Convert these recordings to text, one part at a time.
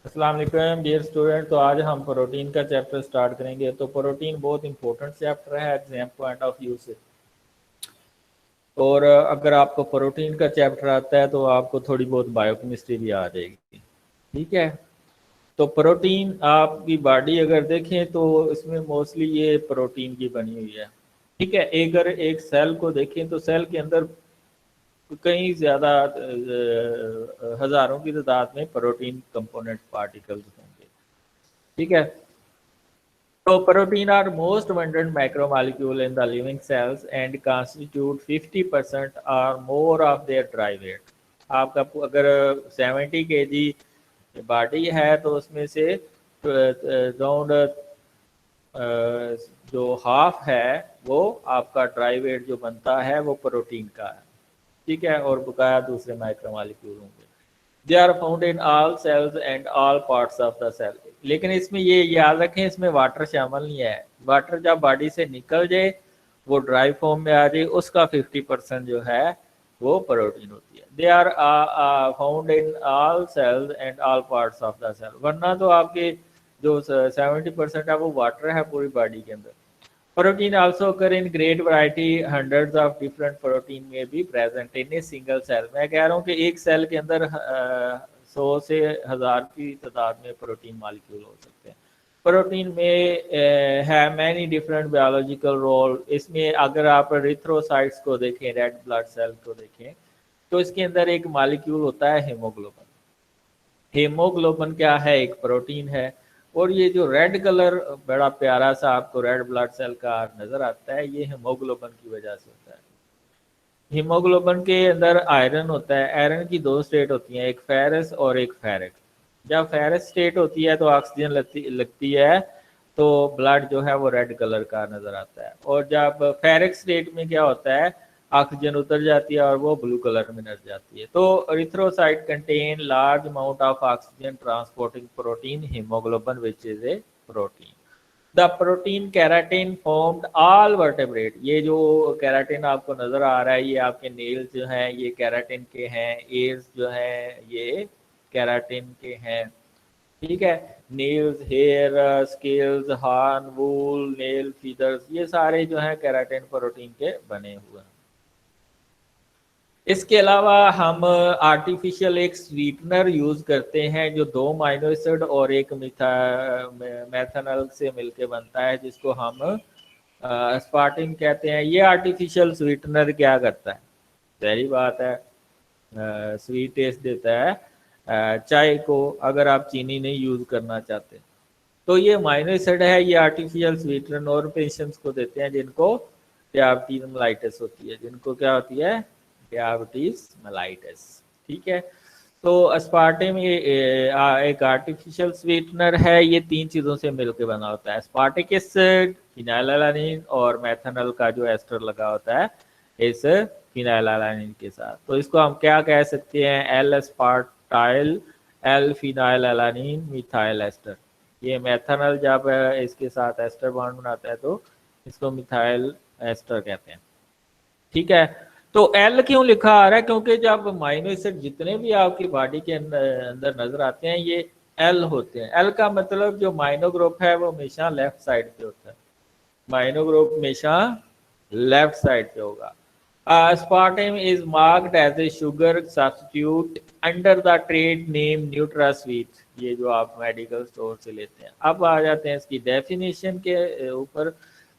अस्सलाम वालेकुम dear student. तो आज हम प्रोटीन का चैप्टर स्टार्ट करेंगे। तो प्रोटीन बहुत इंपॉर्टेंट चैप्टर है एग्जाम पॉइंट ऑफ व्यू से। और अगर आपको प्रोटीन का चैप्टर आता है तो आपको थोड़ी बहुत बायोकेमिस्ट्री भी आ जाएगी। ठीक है। तो प्रोटीन आपकी बॉडी अगर देखें तो इसमें मोस्टली ये प्रोटीन की बनी हुई है। ठीक है। अगर एक सेल को देखें तो सेल के अंदर कई ज़्यादा हज़ारों की तादाद में प्रोटीन कंपोनेंट पार्टिकल्स होंगे। ठीक है। So protein are most abundant macromolecule in the living cells and constitute 50% or more of their dry weight. आपका अगर 70 kg बॉडी है तो उसमें से अराउंड जो हाफ है वो आपका ड्राई वेट जो बनता है वो प्रोटीन का है। ठीक है। और बकाया दूसरे माइक्रोमोलिक्यूल होंगे। They are found in all cells and all parts of the cell. लेकिन इसमें ये याद रखें, इसमें वाटर शामिल नहीं है। वाटर जब बॉडी से निकल जाए, वो ड्राई फॉर्म में आ जाए, उसका 50% जो है वो प्रोटीन होती है। They are found in all cells and all parts of the cell. वरना तो आपके जो 70% है वो वाटर है पूरी बॉडी के अंदर। Protein also occur in great variety. Hundreds of different protein may be present in a single cell. मैं कह रहा हूँ कि एक सेल के अंदर 100 से 1000 की तादाद में प्रोटीन मॉलिक्यूल हो सकते हैं। प्रोटीन में है मैनी डिफरेंट बायोलॉजिकल रोल। इसमें अगर आप रिथ्रोसाइट्स को देखें, रेड ब्लड सेल को देखें, तो इसके अंदर एक मॉलिक्यूल होता है हीमोग्लोबिन। हीमोग्लोबिन क्या है? एक प्रोटीन है। और ये जो रेड कलर बड़ा प्यारा सा आपको रेड ब्लड सेल का नजर आता है, ये हीमोग्लोबिन की वजह से होता है। हीमोग्लोबिन के अंदर आयरन होता है। आयरन की दो स्टेट होती हैं, एक फेरस और एक फेरिक। जब फेरस स्टेट होती है तो ऑक्सीजन लगती है, तो ब्लड जो है वो रेड कलर का नजर आता है। और जब फेरिक स्टेट में क्या होता है, ऑक्सीजन उतर जाती है और वो ब्लू कलर में नजर जाती है। तो erythrocyte contain large amount of oxygen transporting protein haemoglobin which is a protein. The protein keratin formed all vertebrate. ये जो कैराटिन आपको नजर आ रहा है, ये आपके नेल्स जो हैं ये कैराटिन के हैं, एयर्स जो हैं ये कैराटिन के हैं। ठीक है। नेल्स, हेयर, स्केल्स, हॉर्न, वूल, नेल फीदर्स, ये सारे जो हैं कैराटिन प्रोटीन के बने हुए हैं। इसके अलावा हम आर्टिफिशियल एक स्वीटनर यूज करते हैं जो 2 अमीनो एसिड और एक मेथनॉल से मिलके बनता है, जिसको हम स्पार्टिन कहते हैं। ये आर्टिफिशियल स्वीटनर क्या करता है? पहली बात है स्वीट टेस्ट देता है चाय को, अगर आप चीनी नहीं यूज करना चाहते। तो ये अमीनो एसिड है, ये आर्टिफिशियल स्वीटनर और पेशेंट्स को देते हैं जिनको डायबिटीज मेलाइटिस होती है। जिनको क्या होती है? Diabetes mellitus. ठीक है। तो अस्पार्टिम ये एक आर्टिफिशियल स्वीटनर है। ये 3 चीज़ों से मिलकर बना होता है, अस्पार्टिक एसिड, फिनाइलएलानिन और मेथनॉल का जो एस्टर लगा होता है इस फिनाइलएलानिन के साथ। तो इसको हम क्या कह सकते हैं? L aspartyl L phenylalanine methyl ester. ये मेथनॉल जब इसके साथ एस्टर बॉन्ड बनाता है तो इसको मिथाइल एस्टर कहते हैं। ठीक है। तो एल क्यों लिखा आ रहा है? क्योंकि जब अमीनो एसिड जितने भी आपकी बॉडी के अंदर नजर आते हैं ये एल होते हैं। एल का मतलब जो अमीनो ग्रुप है वो हमेशा लेफ्ट साइड पे होता है। अमीनो ग्रुप हमेशा लेफ्ट साइड पे होगा। aspartame is marked as a sugar substitute under the trade name NutraSweet। ये जो आप मेडिकल स्टोर से लेते हैं। अब आ जाते हैं इसकी डेफिनेशन के ऊपर।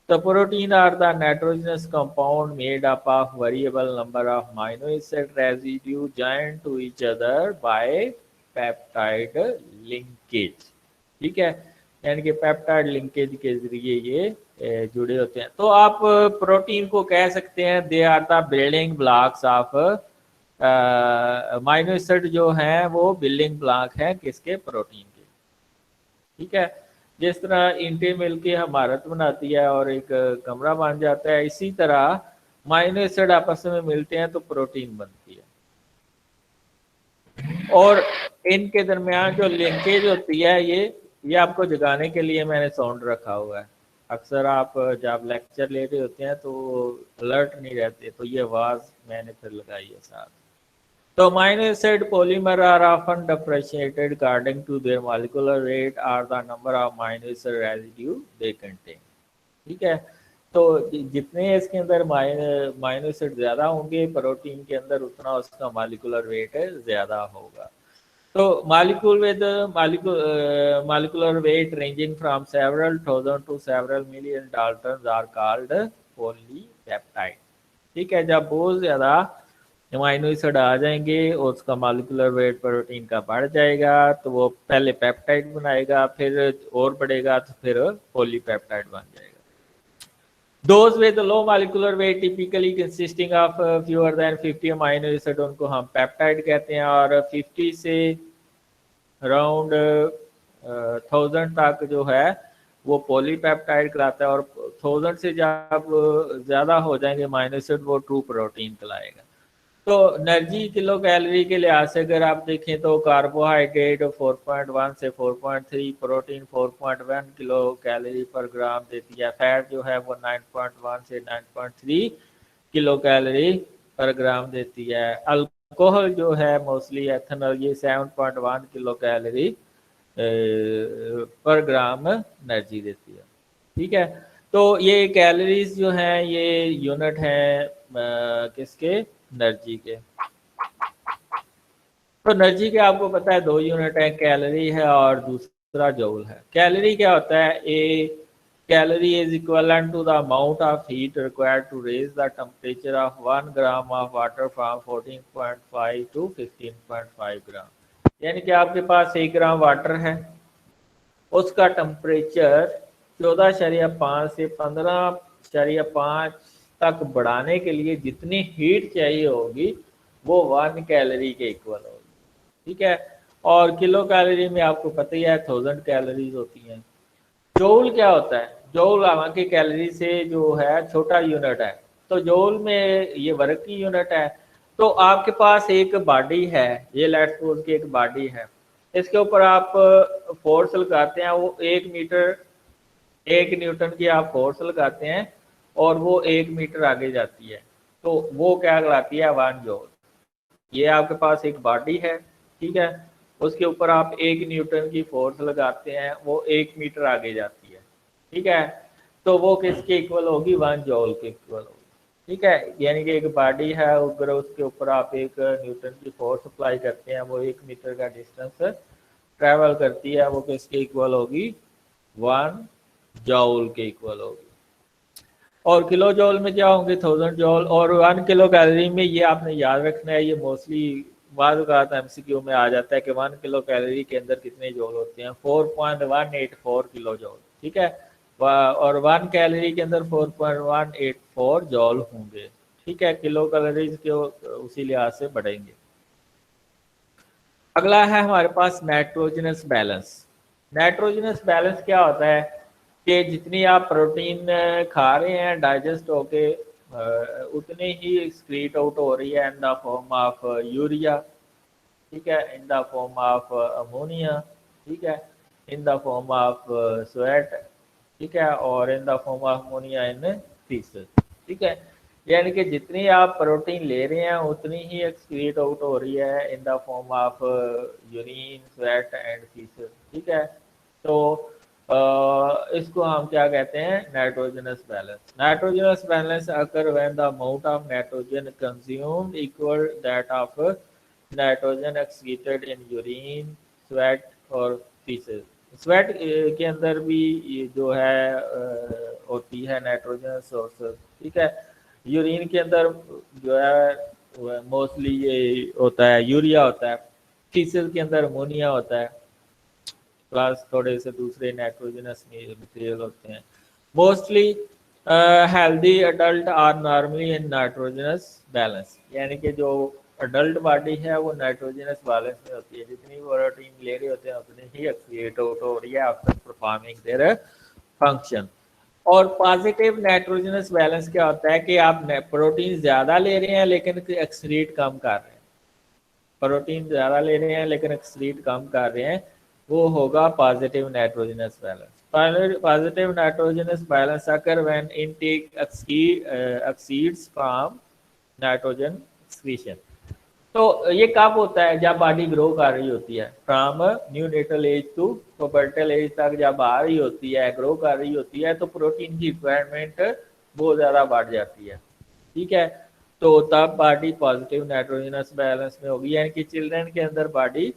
The protein are the nitrogenous compound made up of variable number of amino acid residue joined to each other by peptide linkage। ठीक है। यानी कि पेप्टाइड लिंकेज के जरिए ये जुड़े होते हैं। तो आप प्रोटीन को कह सकते हैं they are the building blocks of amino acid, जो हैं वो बिल्डिंग ब्लॉक हैं किसके? प्रोटीन के। ठीक है। जिस तरह ईंटें मिलके इमारत बनाती है और एक कमरा बन जाता है, इसी तरह अमीनो एसिड आपस में मिलते हैं तो प्रोटीन बनती है। और इनके दरमियान जो लिंकेज होती है ये आपको जगाने के लिए मैंने साउंड रखा हुआ है। अक्सर आप जब लेक्चर ले रहे होते हैं तो अलर्ट नहीं रहते, तो ये आवाज़ मैंने फिर लगाई है साथ। तो amino acid polymer are often differentiated according to their molecular weight or the number of amino acid residue they contain. ठीक है, तो जितने इसके अंदर माइनो एसिड ज्यादा होंगे प्रोटीन के अंदर उतना उसका मॉलिक्यूलर वेट ज्यादा होगा. तो molecular weight ranging from several thousand to several million daltons are called polypeptide. ठीक है, जब बहुत ज्यादा अमाइनो एसिड आ जाएंगे और उसका मॉलिक्यूलर वेट प्रोटीन का बढ़ जाएगा तो वो पहले पेप्टाइड बनाएगा, फिर और बढ़ेगा तो फिर पॉलीपेप्टाइड बन जाएगा. Those with low molecular weight typically consisting of fewer than 50 amino acid उनको हम पेप्टाइड कहते हैं, और 50 से अराउंड 1000 तक जो है वो पॉलीपेप्टाइड कहलाता है, और 1000 से जब ज़्यादा हो जाएंगे अमाइनो एसिड वो ट्रू प्रोटीन कहलाएगा. तो एनर्जी किलो कैलोरी के लिहाज से अगर आप देखें तो कार्बोहाइड्रेट 4.1 से 4.3, प्रोटीन 4.1 किलो कैलोरी पर ग्राम देती है, फैट जो है वो 9.1 से 9.3 किलो कैलोरी पर ग्राम देती है, अल्कोहल जो है मोस्टली एथेनॉल ये 7.1 किलो कैलोरी पर ग्राम एनर्जी देती है. ठीक है, तो ये कैलोरीज जो हैं ये यूनिट हैं किसके, एनर्जी के. तो एनर्जी के आपको पता है दो यूनिट है, कैलोरी है और दूसरा जूल है. कैलोरी क्या होता है, a calorie is equivalent to the amount of heat required to raise the temperature of 1 gram of water from 14.5 to 15.5 gram. यानी कि आपके पास 1 ग्राम वाटर है, उसका टेम्परेचर 14.5 से 15.5 तक बढ़ाने के लिए जितनी हीट चाहिए होगी वो 1 कैलोरी के इक्वल होगी. ठीक है, और किलो कैलोरी में आपको पता ही है 1000 कैलोरीज होती हैं. जूल क्या होता है, जूल हालांकि कैलोरी से जो है छोटा यूनिट है, तो जूल में ये वर्क की यूनिट है. तो आपके पास एक बॉडी है, ये लेट्स सपोज की एक बॉडी है, इसके ऊपर आप फोर्स लगाते हैं, वो 1 मीटर 1 न्यूटन की आप फोर्स लगाते हैं और वो 1 मीटर आगे जाती है, तो वो क्या कहलाती है, 1 जूल. ये आपके पास एक बॉडी है, ठीक है, उसके ऊपर आप 1 न्यूटन की फोर्स लगाते हैं, वो 1 मीटर आगे जाती है. ठीक है, तो वो किसके इक्वल होगी, 1 जूल के इक्वल होगी. ठीक है, यानी कि एक बॉडी है, अगर उसके ऊपर आप 1 न्यूटन की फोर्स अप्लाई करते हैं, वो 1 मीटर का डिस्टेंस ट्रेवल करती है, वो किसके इक्वल होगी, 1 जूल के इक्वल होगी. और किलो जूल में क्या होंगे, 1000 जूल. और 1 किलो कैलोरी में ये आपने याद रखना है, ये मोस्टली बाद MCQ में आ जाता है कि 1 किलो कैलोरी के अंदर कितने जूल होते हैं, 4.184 किलो जूल. ठीक है, और 1 कैलोरी के अंदर 4.184 जूल होंगे. ठीक है, किलो कैलोरीज के उसी लिहाज से बढ़ेंगे. अगला है हमारे पास नाइट्रोजनस बैलेंस. नाइट्रोजनस बैलेंस क्या होता है कि जितनी आप प्रोटीन खा रहे हैं डाइजेस्ट होके उतनी ही एक्सक्रीट आउट हो रही है in the form of urea. ठीक है, in the form of ammonia. ठीक है, in the form of sweat. ठीक है, और in the form of ammonia in faeces. ठीक है, यानी कि जितनी आप प्रोटीन ले रहे हैं उतनी ही एक्सक्रीट आउट हो रही है in the form of urine, sweat and faeces. ठीक है, तो इसको हम क्या कहते हैं, nitrogenous balance. Nitrogenous balance occur when the amount of nitrogen consumed equal that of nitrogen excreted in urine, sweat और फीसेस. स्वेट के अंदर भी ये जो है होती है नाइट्रोजन सोर्स. ठीक है, यूरिन के अंदर जो है मोस्टली ये होता है यूरिया होता है, फीसेस के अंदर अमोनिया होता है, प्लस थोड़े से दूसरे नाइट्रोजनस मटेरियल होते हैं. Mostly healthy adult are normally in nitrogenous balance. यानी कि जो अडल्ट बॉडी है वो नाइट्रोजनस बैलेंस में होती है, जितनी प्रोटीन ले रहे होते हैं उतनी ही एक्सक्रीट आउट हो रही है आफ्टर परफॉर्मिंग देयर फंक्शन. और पॉजिटिव नाइट्रोजनस बैलेंस क्या होता है कि आप प्रोटीन ज्यादा ले रहे हैं लेकिन एक्सक्रीट कम कर रहे हैं. प्रोटीन ज्यादा ले रहे हैं लेकिन एक्सक्रीट कम कर रहे हैं, वो होगा positive nitrogenous balance. Positive nitrogenous balance occur when intake exceeds from nitrogen excretion. तो ये कब होता है? जब बॉडी ग्रो कर रही होती है, from neonatal age to pubertal age तक जब आ रही होती है, ग्रो कर रही होती है, तो प्रोटीन की रिक्वायरमेंट बहुत ज़्यादा बढ़ जाती है। ठीक है, तो तब बॉडी पॉजिटिव नाइट्रोजनस बैलेंस में होगी, यानी कि चिल्ड्रन के अंदर body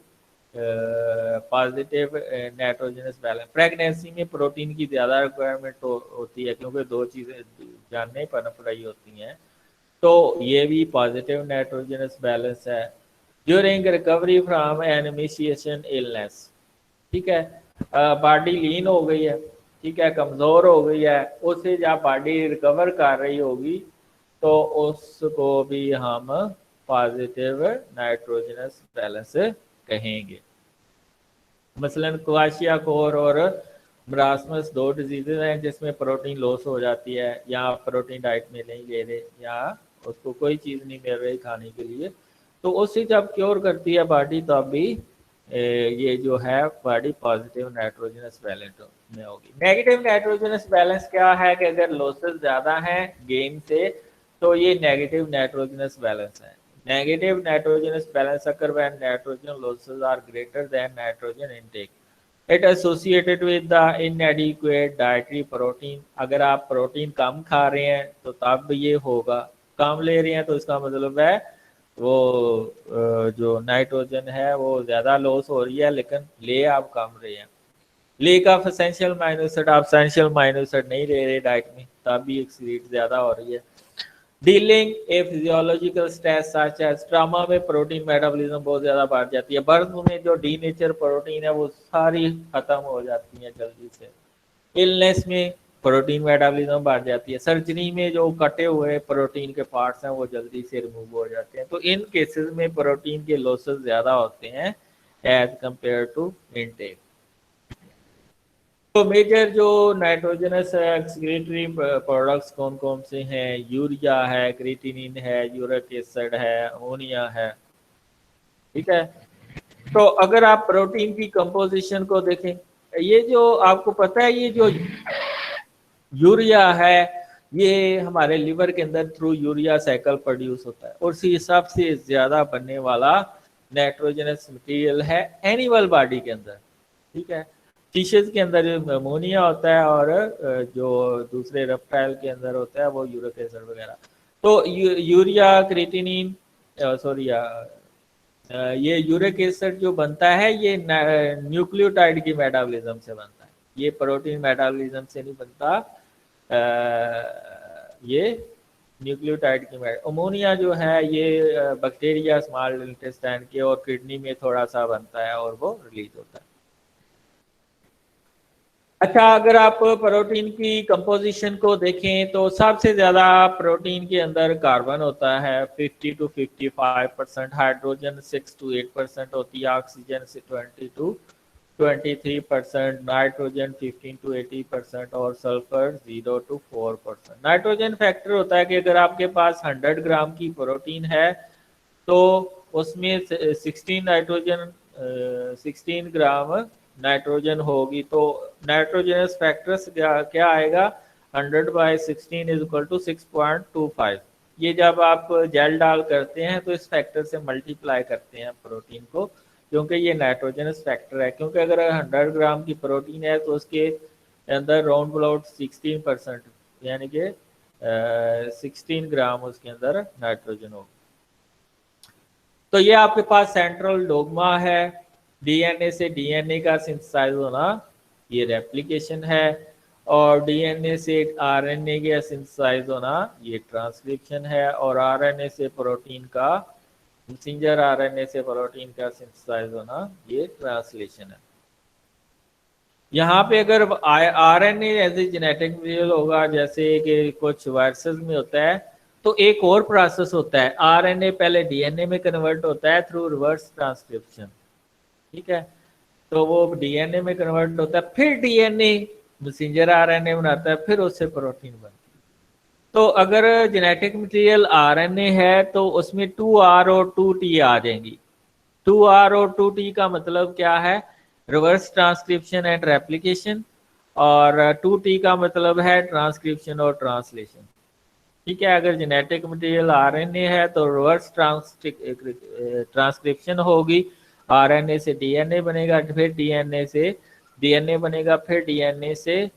positive nitrogenous balance. Pregnancy में प्रोटीन की ज़्यादा रिक्वायरमेंट होती है, क्योंकि दो चीज़ें जानने पनप रही होती हैं, तो ये भी पॉजिटिव नाइट्रोजनस बैलेंस है। ड्यूरिंग रिकवरी फ्रॉम एनिमिशिएशन इलनेस, ठीक है, बॉडी लीन हो गई है, ठीक है, कमज़ोर हो गई है, उससे जब बॉडी रिकवर कर रही होगी तो उसको भी हम पॉजिटिव नाइट्रोजनस बैलेंस कहेंगे। मसलन क्वाशियाकोर और मरासमस दो डिजीजेज हैं जिसमें प्रोटीन लॉस हो जाती है, या प्रोटीन डाइट में नहीं ले रहे, या उसको कोई चीज़ नहीं मिल रही खाने के लिए, तो उससे जब क्योर करती है बॉडी, तो अभी ये जो है बॉडी पॉजिटिव नाइट्रोजनस बैलेंस में होगी। नेगेटिव नाइट्रोजनस बैलेंस क्या है कि अगर लॉसेस ज़्यादा हैं गेन से, तो ये नेगेटिव नाइट्रोजनस बैलेंस है। Negative nitrogenous balance occur when nitrogen losses are greater than nitrogen intake. It associated with the inadequate dietary protein. अगर आप प्रोटीन कम खा रहे हैं तो तब ये होगा, कम ले रहे हैं तो इसका मतलब है वो जो नाइट्रोजन है वो ज़्यादा लॉस हो रही है, लेकिन ले आप कम रहे हैं। Lake of essential amino acid, आप एसेंशियल अमाइनो एसिड नहीं ले रहे डाइट में, तब भी एक्सीट ज़्यादा हो रही है। Dealing a physiological stress such as, trauma में प्रोटीन मेटाबॉलिज्म बहुत ज़्यादा बढ़ जाती है। बर्थ में जो डी नेचर प्रोटीन है वो सारी खत्म हो जाती है जल्दी से। इलनेस में प्रोटीन मेटाबॉलिज्म बढ़ जाती है। सर्जरी में जो कटे हुए प्रोटीन के पार्ट्स हैं वो जल्दी से रिमूव हो जाते हैं। तो इन केसेस में प्रोटीन के लॉसेस ज़्यादा होते हैं एज कंपेयर टू इनटेक। तो मेजर जो नाइट्रोजनस एक्सक्रीटरी प्रोडक्ट्स कौन कौन से हैं? यूरिया है, क्रिएटिनिन है, यूरिक एसिड है, अमोनिया है, ठीक है। तो अगर आप प्रोटीन की कंपोजिशन को देखें, ये जो आपको पता है, ये जो यूरिया है ये हमारे लिवर के अंदर थ्रू यूरिया साइकिल प्रोड्यूस होता है, और इसी सबसे ज्यादा बनने वाला नाइट्रोजनस मटेरियल है एनिमल बॉडी के अंदर, ठीक है। फिशेज के अंदर अमोनिया होता है, और जो दूसरे रेप्टाइल के अंदर होता है वो यूरिक एसिड वगैरह। तो यूरिया, क्रिएटिनिन, सॉरी, ये यूरिक एसिड जो बनता है ये न्यूक्लियोटाइड की मेटाबॉलिज्म से बनता है, ये प्रोटीन मेटाबॉलिज्म से नहीं बनता। ये न्यूक्लियोटाइड की अमोनिया जो है ये बैक्टीरिया स्मॉल इंटेस्टाइन के और किडनी में थोड़ा सा बनता है और वो रिलीज होता है। अच्छा, अगर आप प्रोटीन की कंपोजिशन को देखें तो सबसे ज़्यादा प्रोटीन के अंदर कार्बन होता है 50 to 55%, हाइड्रोजन 6 to 8% होती है, ऑक्सीजन से 20 to 23%, नाइट्रोजन 15 to 80% और सल्फर 0 to 4%। नाइट्रोजन फैक्टर होता है कि अगर आपके पास 100 ग्राम की प्रोटीन है तो उसमें 16 ग्राम नाइट्रोजन होगी, तो नाइट्रोजनस फैक्टर्स क्या आएगा? 100/16 इज इक्वल टू 6.25। ये जब आप जेल डाल करते हैं तो इस फैक्टर से मल्टीप्लाई करते हैं प्रोटीन को, क्योंकि ये नाइट्रोजनस फैक्टर है। क्योंकि अगर 100 ग्राम की प्रोटीन है तो उसके अंदर राउंड अबाउट 16%, यानी कि 16 ग्राम उसके अंदर नाइट्रोजन होगा। तो ये आपके पास सेंट्रल डोगमा है। डीएनए से डीएनए का सिंथेसाइज होना ये रेप्लिकेशन है, और डीएनए से आरएनए का सिंथेसाइज होना ये ट्रांसक्रिप्शन है, और आरएनए से प्रोटीन का, मैसेंजर आरएनए से प्रोटीन का सिंथेसाइज होना ये ट्रांसलेशन है। यहाँ पे अगर RNA as a genetic material होगा, जैसे कि कुछ वायरसेस में होता है, तो एक और प्रोसेस होता है, आरएनए पहले डीएनए में कन्वर्ट होता है थ्रू रिवर्स ट्रांसक्रिप्शन, ठीक है। तो वो डीएनए में कन्वर्ट होता है, फिर डीएनए मैसेंजर आरएनए बनाता है, फिर उससे प्रोटीन बनती है। तो अगर जेनेटिक मटेरियल आरएनए है तो उसमें 2R और 2T आ जाएंगी। 2R और 2T का मतलब क्या है? रिवर्स ट्रांसक्रिप्शन एंड रेप्लिकेशन, और 2T का मतलब है ट्रांसक्रिप्शन और ट्रांसलेशन। ठीक है। अगर जेनेटिक मटेरियल आरएनए है तो रिवर्स ट्रांसक्रिप्शन होगी, आरएनए से डीएनए बनेगा, फिर डीएनए से डीएनए बनेगा, फिर डीएनए से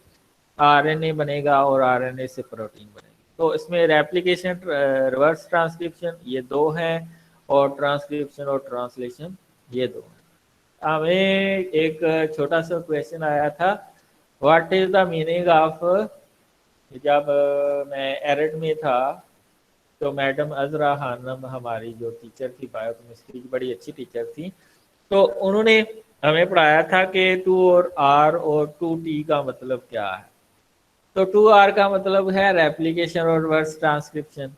आरएनए बनेगा और आरएनए से प्रोटीन बनेगी। तो इसमें रेप्लिकेशन, रिवर्स ट्रांसक्रिप्शन ये दो हैं, और ट्रांसक्रिप्शन और ट्रांसलेशन ये दो हैं। हमें एक छोटा सा क्वेश्चन आया था, what is the meaning of, जब मैं एरड में था तो मैडम अजरा खानम हमारी जो टीचर थी बायोकेमिस्ट्री की, बड़ी अच्छी टीचर थी, तो उन्होंने हमें पढ़ाया था कि 2R और 2T का मतलब क्या है। तो 2R का मतलब है रेप्लिकेशन और रिवर्स ट्रांसक्रिप्शन,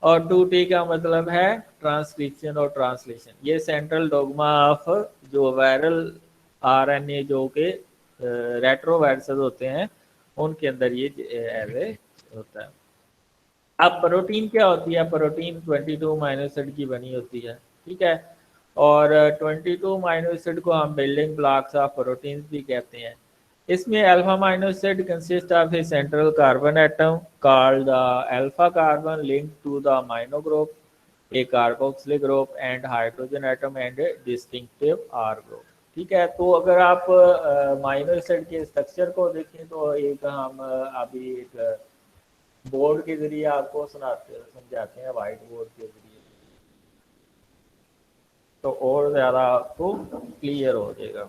और 2T का मतलब है ट्रांसक्रिप्शन और ट्रांसलेशन। ये सेंट्रल डोगमा ऑफ जो वायरल आरएनए जो के रेट्रोवायरसेस होते हैं उनके अंदर ये एरे होता है। अब प्रोटीन क्या होती है? प्रोटीन 22 अमीनो एसिड की बनी होती है, ठीक है। और 22 अमीनो एसिड को हम बिल्डिंग ब्लॉक्स ऑफ प्रोटीन भी कहते हैं। इसमें alpha amino acid consist of a central carbon atom called the alpha carbon link to the amino group, a carboxylic group and hydrogen atom and distinctive R group. ठीक है। तो अगर आप amino acid के स्ट्रक्चर को देखें तो एक हम अभी एक बोर्ड के जरिए आपको समझाते हैं, व्हाइट बोर्ड के जरिए, तो और ज़्यादा आपको क्लियर हो जाएगा।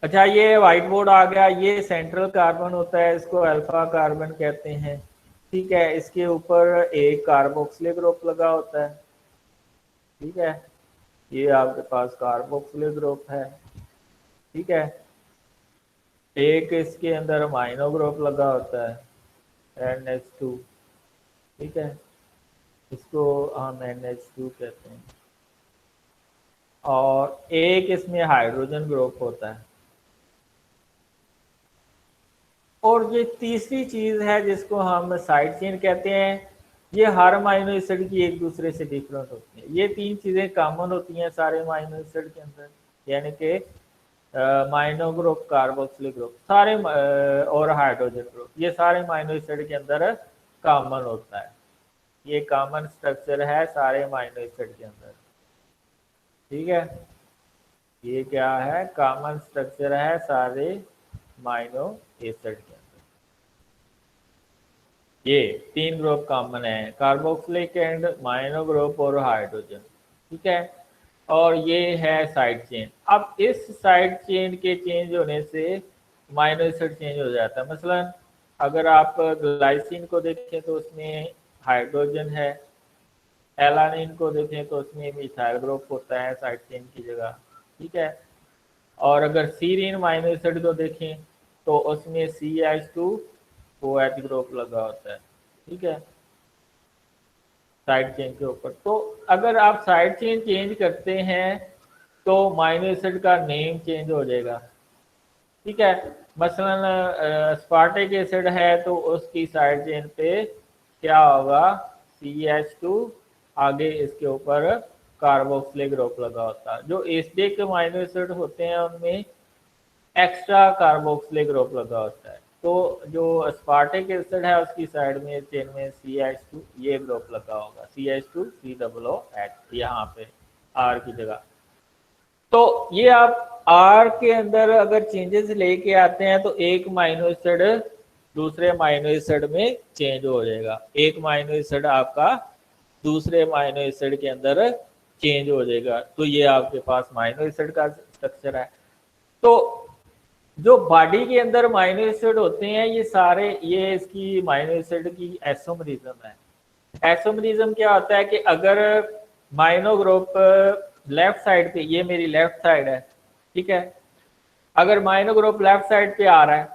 अच्छा, ये व्हाइट बोर्ड आ गया। ये सेंट्रल कार्बन होता है, इसको अल्फा कार्बन कहते हैं, ठीक है। इसके ऊपर एक कार्बोक्सिलिक ग्रुप लगा होता है, ठीक है। ये आपके पास कार्बोक्सिलिक ग्रुप है, ठीक है। एक इसके अंदर अमीनो ग्रुप लगा होता है NH2, ठीक है। इसको हम NH2 कहते हैं, और एक इसमें हाइड्रोजन ग्रुप होता है। और ये तीसरी चीज है जिसको हम साइड चेन कहते हैं। ये हर अमीनो एसिड की एक दूसरे से डिफरेंट होती है। ये तीन चीजें कॉमन होती हैं सारे अमीनो एसिड के अंदर, यानी कि अमीनो ग्रुप, कार्बोक्सिलिक ग्रुप, सारे और हाइड्रोजन ग्रुप, ये सारे अमीनो एसिड के अंदर कॉमन होता है। ये कॉमन स्ट्रक्चर है सारे अमीनो एसिड के अंदर, ठीक है। ये क्या है? कॉमन स्ट्रक्चर है सारे अमीनो एसिड के। ये तीन ग्रुप कॉमन है, कार्बोक्सिलिक एंड अमीनो ग्रुप और हाइड्रोजन, ठीक है। और ये है साइड चेन। अब इस साइड चेन के चेंज होने से अमीनो एसिड चेंज हो जाता है। मसलन अगर आप ग्लाइसिन को देखें तो उसमें हाइड्रोजन है, एलानिन को देखें तो उसमें मिथाइल ग्रुप होता है साइड चेन की जगह, ठीक है। और अगर सीरीन अमीनो एसिड को देखें तो उसमें CH2 OH ग्रुप लगा होता है, ठीक है, साइड चेन के ऊपर। तो अगर आप साइड चेन चेंज करते हैं तो अमीनो एसिड का नेम चेंज हो जाएगा, ठीक है। मसलन स्पार्टिक एसिड है तो उसकी साइड चेन पे क्या होगा? CH2, आगे इसके ऊपर कार्बोक्सिलिक ग्रुप लगा होता है। जो एसिडिक अमीनो एसिड होते हैं उनमें एक्स्ट्रा कार्बोक्सिलिक ग्रुप लगा होता है। तो जो स्पार्टिक एसिड है उसकी साइड में चेन में CH2 ये ग्रुप लगा होगा, CH2COOH यहाँ पे R की जगह। तो ये आप R के अंदर अगर चेंजेस लेके आते हैं तो एक अमीनो एसिड दूसरे अमीनो एसिड में चेंज हो जाएगा। एक अमीनो एसिड आपका दूसरे अमीनो एसिड के अंदर चेंज हो जाएगा। तो ये आपके पास अमीनो एसिड का स्ट्रक्चर है। तो जो बॉडी के अंदर अमीनो एसिड होते हैं ये सारे, ये इसकी अमीनो एसिड की आइसोमरिज्म है। आइसोमरिज्म क्या होता है कि अगर अमीनो ग्रुप लेफ्ट साइड पे, ये मेरी लेफ्ट साइड है, ठीक है, अगर अमीनो ग्रुप लेफ्ट साइड पे आ रहा है,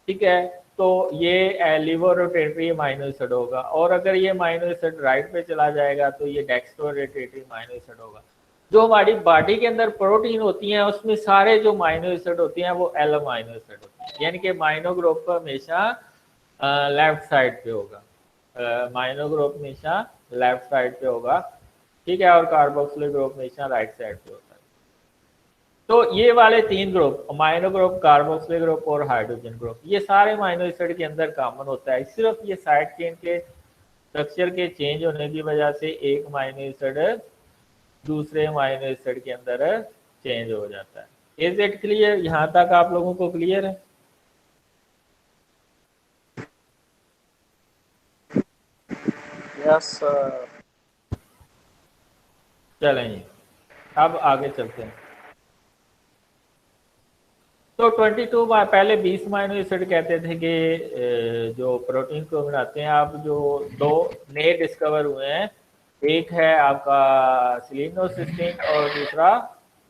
ठीक है, तो ये लीवो रोटेटरी अमीनो एसिड होगा। और अगर ये अमीनो एसिड राइट पे चला जाएगा तो ये डेक्स्ट्रो रोटेटरी अमीनो एसिड होगा। जो हमारी बॉडी के अंदर प्रोटीन होती हैं उसमें सारे जो अमीनो एसिड होती हैं वो L अमीनो एसिड होती हैं, यानी कि अमीनो ग्रुप हमेशा लेफ्ट साइड पे होगा। अमीनो ग्रुप हमेशा लेफ्ट साइड पे होगा, ठीक है, और कार्बोक्सिलिक ग्रुप हमेशा राइट साइड पे होता है। तो ये वाले तीन group, amino group, carboxylic group और हाइड्रोजन ग्रुप, ये सारे अमाइनो एसिड के अंदर कॉमन होता है। सिर्फ ये साइड चेन के स्ट्रक्चर के चेंज होने की वजह से एक अमाइनो एसिड दूसरे अमाइनो एसिड के अंदर चेंज हो जाता है। Is it clear? यहाँ तक आप लोगों को क्लियर है? Yes sir. चलें जी, अब आगे चलते हैं। तो 22 पहले 20 अमाइनो एसिड कहते थे कि जो प्रोटीन को बनाते हैं। अब जो दो नए डिस्कवर हुए हैं, एक है आपका सिलिनोसिस्टीन और दूसरा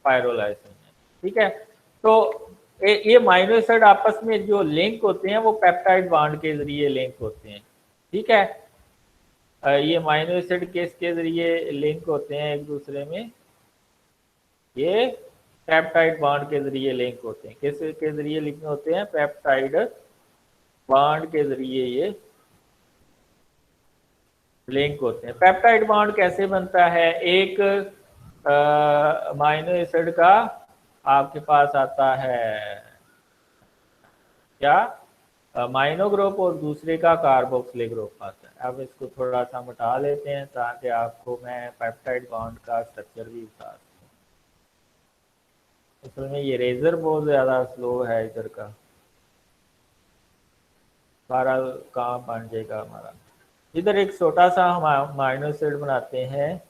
पायरोलाइसिन है, ठीक है। तो ये अमाइनो एसिड आपस में जो लिंक होते हैं वो पेप्टाइड बॉन्ड के जरिए लिंक होते हैं, ठीक है। ये अमाइनो एसिड किसके जरिए लिंक होते हैं एक दूसरे में? ये पेप्टाइड बॉन्ड के जरिए लिंक होते हैं। किस के जरिए लिंक होते हैं? पेप्टाइड बॉन्ड के जरिए ये लिंक होते हैं। पेप्टाइड बॉन्ड कैसे बनता है? एक अमाइनो एसिड का आपके पास आता है क्या? अमाइनो ग्रुप, और दूसरे का कार्बोक्सिलिक ग्रुप आता है। अब इसको थोड़ा सा मिटा लेते हैं ताकि आपको मैं पेप्टाइड बॉन्ड का स्ट्रक्चर भी बता सकूं। असल में ये रेजर बहुत ज़्यादा स्लो है इधर का, सारा काम बन जाएगा हमारा। इधर एक छोटा सा हम अमाइनो एसिड बनाते हैं।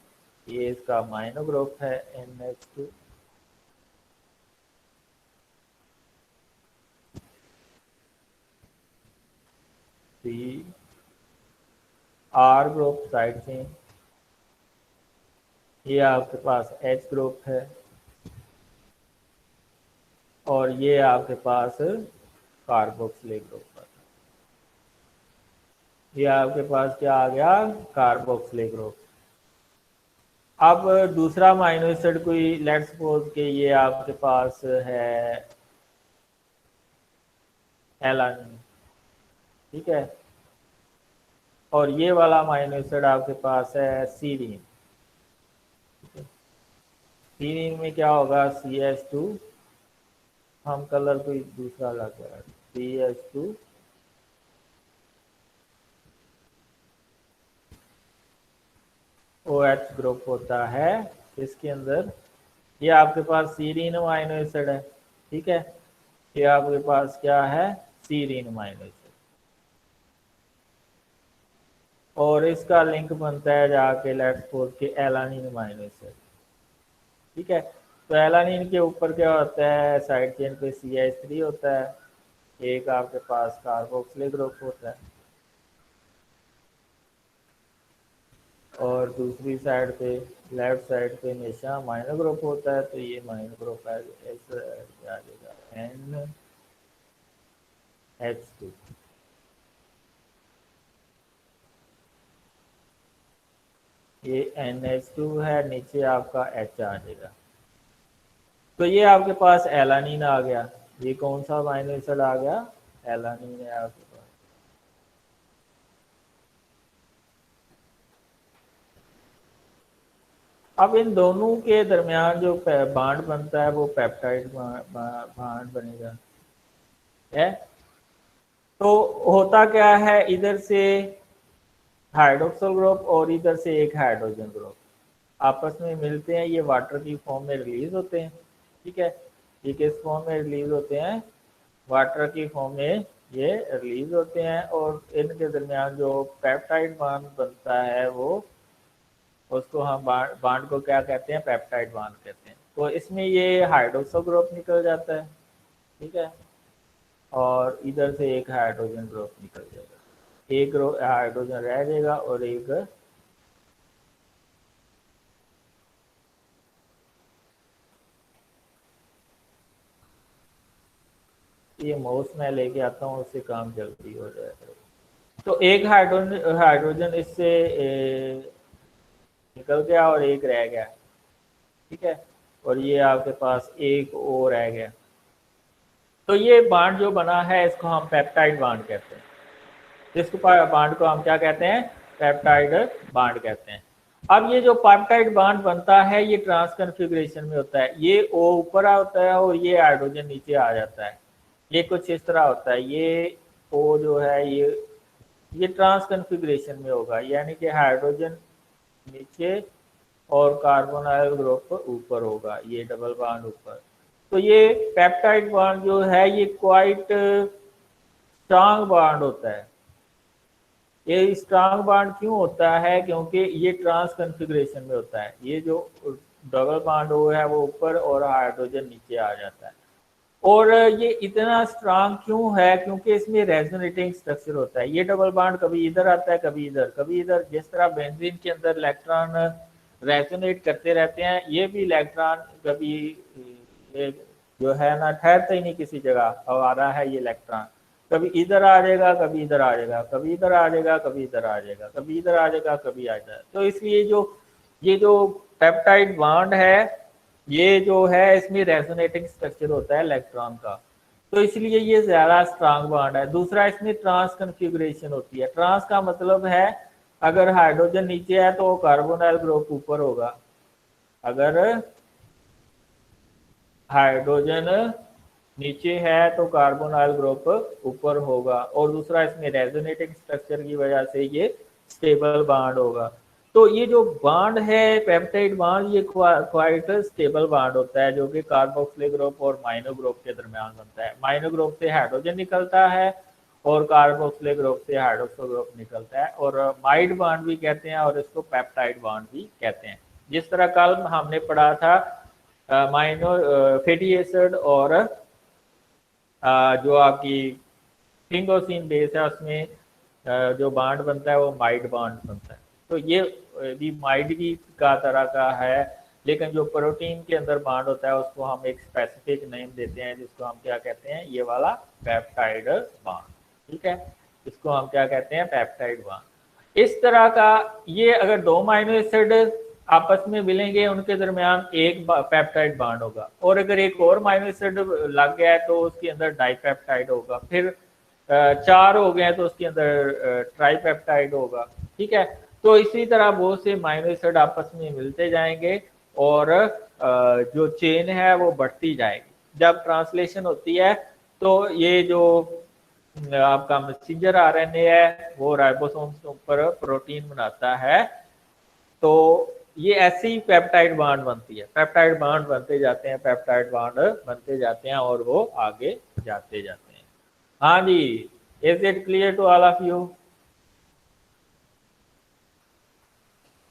ये इसका अमाइनो ग्रुप है NH2। R group side chain, ये आपके पास H ग्रुप है, और ये आपके पास कार्बोक्सिलिक ग्रुप है। ये आपके पास क्या आ गया? Carboxylic group. अब दूसरा अमाइनो एसिड कोई लेट्स सपोज के ये आपके पास है एलानिन, ठीक है, और ये वाला अमाइनो एसिड आपके पास है सीरीन। सीरीन में क्या होगा? CH2, हम कलर कोई दूसरा लगा रहे हैं, CH2 OH ग्रुप होता है इसके अंदर। ये आपके पास सीरीन अमाइनो एसिड है, ठीक है। ये आपके पास क्या है? सीरीन अमाइनो एसिड, और इसका लिंक बनता है जाके लेट्स सपोज के एलानिन अमाइनो एसिड, ठीक है। तो एलानिन के ऊपर क्या होता है? साइड चेन पे CH3 होता है, एक आपके पास कार्बोक्सिलिक ग्रुप होता है, और दूसरी साइड पे लेफ्ट साइड पे हमेशा अमाइनो ग्रुप होता है। तो ये अमाइनो ग्रुप है ऐसे आ जाएगा NH2। ये NH2 है, नीचे आपका H आ जाएगा। तो ये आपके पास एलानिन आ गया। ये कौन सा अमाइनो एसिड आ गया? एलानिन है आपके पास। अब इन दोनों के दरमियान जो बॉन्ड बनता है वो पेप्टाइड बॉन्ड बनेगा, है। तो होता क्या है? इधर से हाइड्रोक्सिल ग्रुप और इधर से एक हाइड्रोजन ग्रुप आपस में मिलते हैं, ये वाटर की फॉर्म में रिलीज होते हैं, ठीक है। ये किस फॉर्म में रिलीज होते हैं? वाटर की फॉर्म में ये रिलीज होते हैं, और इनके दरमियान जो पेप्टाइड बॉन्ड बनता है वो, उसको हम बॉन्ड को क्या कहते हैं? पेप्टाइड बॉन्ड कहते हैं। तो इसमें ये हाइड्रोक्सिल ग्रुप निकल जाता है, ठीक है, और इधर से एक हाइड्रोजन ग्रुप निकल जाएगा, एक हाइड्रोजन रह जाएगा, और एक ये माउस में लेके आता हूँ, उससे काम जल्दी हो जाएगा। तो एक हाइड्रोजन इससे निकल गया और एक रह गया, ठीक है, और ये आपके पास एक और रह गया। तो ये बॉन्ड जो बना है इसको हम पेप्टाइड बॉन्ड कहते हैं। इसको बॉन्ड को हम क्या कहते हैं? पेप्टाइड बॉन्ड कहते हैं। अब ये जो पेप्टाइड बॉन्ड बनता है ये ट्रांस कन्फिग्रेशन में होता है। ये O ऊपर होता है और ये हाइड्रोजन नीचे आ जाता है। ये कुछ इस तरह होता है। ये O जो है ये ट्रांस कन्फिग्रेशन में होगा, यानी कि हाइड्रोजन नीचे और कार्बोनाइल ग्रुप ऊपर होगा, ये डबल बॉन्ड ऊपर। तो ये पेप्टाइड बॉन्ड जो है ये क्वाइट स्ट्रांग बॉन्ड होता है। ये स्ट्रांग बॉन्ड क्यों होता है? क्योंकि ये ट्रांस कन्फिग्रेशन में होता है। ये जो डबल बॉन्ड हो है वो ऊपर और हाइड्रोजन नीचे आ जाता है। और ये इतना स्ट्रांग क्यों है? क्योंकि इसमें रेजोनेटिंग स्ट्रक्चर होता है। ये डबल बॉन्ड कभी इधर आता है, कभी इधर, कभी इधर। जिस तरह बेंजीन के अंदर इलेक्ट्रॉन रेजोनेट करते रहते हैं, ये भी इलेक्ट्रॉन कभी ये जो है ना ठहरता ही नहीं किसी जगह, अब आ रहा है ये इलेक्ट्रॉन, कभी इधर आ जाएगा, कभी इधर आ जाएगा, कभी इधर आ जाएगा, कभी इधर आ जाएगा, कभी इधर आ जाएगा, कभी आ जाएगा। तो इसलिए ये जो पेप्टाइड बॉन्ड है ये जो है इसमें रेजोनेटिंग स्ट्रक्चर होता है इलेक्ट्रॉन का, तो इसलिए ये ज्यादा स्ट्रांग बॉन्ड है। दूसरा इसमें ट्रांस कन्फिग्रेशन होती है। ट्रांस का मतलब है अगर हाइड्रोजन नीचे है तो कार्बोनाइल ग्रुप ऊपर होगा, अगर हाइड्रोजन नीचे है तो कार्बोनाइल ग्रुप ऊपर होगा। और दूसरा इसमें रेजोनेटिंग स्ट्रक्चर की वजह से ये स्टेबल बॉन्ड होगा। तो ये जो बॉन्ड है पेप्टाइड बॉन्ड ये क्वाइट स्टेबल बॉन्ड होता है, जो कि कार्बोक्सिलिक ग्रुप और माइनो ग्रुप के दरमियान बनता है। माइनो ग्रुप से हाइड्रोजन निकलता है और कार्बोक्सिलिक ग्रुप से हाइड्रोक्सो ग्रुप निकलता है, और माइड बॉन्ड भी कहते हैं और इसको पेप्टाइड बॉन्ड भी कहते हैं। जिस तरह कल हमने पढ़ा था माइनो फैटी एसिड और जो आपकी थिंगोसिन बेस है उसमें जो बॉन्ड बनता है वो माइड बॉन्ड बनता है। तो ये भी माइड की का तरह का है, लेकिन जो प्रोटीन के अंदर बॉन्ड होता है उसको हम एक स्पेसिफिक नेम देते हैं, जिसको हम क्या कहते हैं, ये वाला पेप्टाइड बॉन्ड। ठीक है, इसको हम क्या कहते हैं, पेप्टाइड बॉन्ड। इस तरह का ये अगर दो अमीनो एसिड आपस में मिलेंगे उनके दरमियान एक पेप्टाइड बॉन्ड होगा, और अगर एक और अमीनो एसिड लग गया है तो उसके अंदर डाइपेप्टाइड होगा। फिर चार हो गए तो उसके अंदर ट्राइपेप्टाइड होगा। ठीक है, तो इसी तरह बहुत से अमीनो एसिड आपस में मिलते जाएंगे और जो चेन है वो बढ़ती जाएगी। जब ट्रांसलेशन होती है तो ये जो आपका मैसेंजर आरएनए है वो राइबोसोम के ऊपर प्रोटीन बनाता है, तो ये ऐसी ही पेप्टाइड बॉन्ड बनती है। पेप्टाइड बॉन्ड बनते जाते हैं, पेप्टाइड बॉन्ड बनते जाते हैं और वो आगे जाते जाते हैं। हाँ जी, is it clear to all of you?